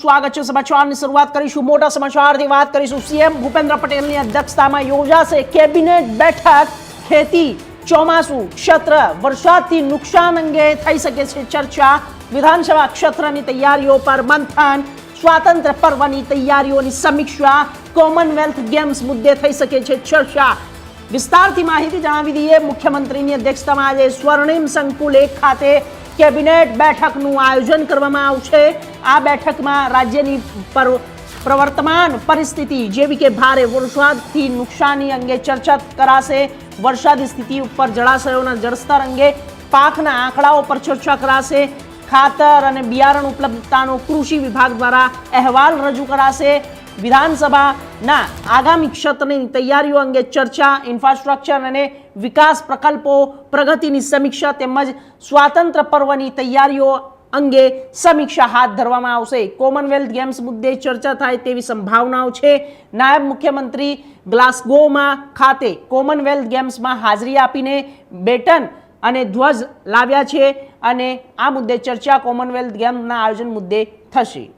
સ્વાગત છે સમાચારની શરૂઆત કરીશું મોટા સમાચારથી વાત કરીશું સીએમ ભૂપેન્દ્ર પટેલની અધ્યક્ષતામાં યોજાશે કેબિનેટ બેઠક ખેતી ચોમાસુ ક્ષેત્ર વરસાદથી નુકસાન અંગે થઈ શકે છે ચર્ચા વિધાનસભા ક્ષેત્રની તૈયારીઓ પર મંથન સ્વાતંત્ર્ય પર્વની તૈયારીઓની સમીક્ષા કોમનવેલ્થ ગેમ્સ મુદ્દે થઈ શકે છે ચર્ચા વિસ્તારથી માહિતી જણાવી દઈએ મુખ્યમંત્રીની અધ્યક્ષતામાં આજે સ્વર્ણિમ સંકુલ 1 ખાતે કેબિનેટ બેઠકનું આયોજન કરવામાં આવશે આ બેઠકમાં રાજ્યની પ્રવર્તમાન પરિસ્થિતિ જેવી કે ભારે વરસાદથી નુકસાની અંગે ચર્ચા કરાશે વરસાદી સ્થિતિ ઉપર જળાશયોના જળસ્તર અંગે પાકના આંકડાઓ પર ચર્ચા કરાશે ખાતર અને બિયારણ ઉપલબ્ધતાનો કૃષિ વિભાગ દ્વારા અહેવાલ રજૂ કરાશે વિધાનસભાના આગામી ક્ષેત્રની તૈયારીઓ અંગે ચર્ચા ઇન્ફ્રાસ્ટ્રક્ચર અને વિકાસ પ્રકલ્પો પ્રગતિની સમીક્ષા તેમજ સ્વાતંત્ર્ય પર્વની તૈયારીઓ અંગે સમીક્ષા હાથ ધરવામાં આવશે કોમનવેલ્થ ગેમ્સ મુદ્દે ચર્ચા થાય તેવી સંભાવનાઓ છે નાયબ મુખ્યમંત્રી ગ્લાસગોમાં ખાતે કોમનવેલ્થ ગેમ્સમાં હાજરી આપીને બેટન અને ધ્વજ લાવ્યા છે અને આ મુદ્દે ચર્ચા કોમનવેલ્થ ગેમ્સના આયોજન મુદ્દે થશે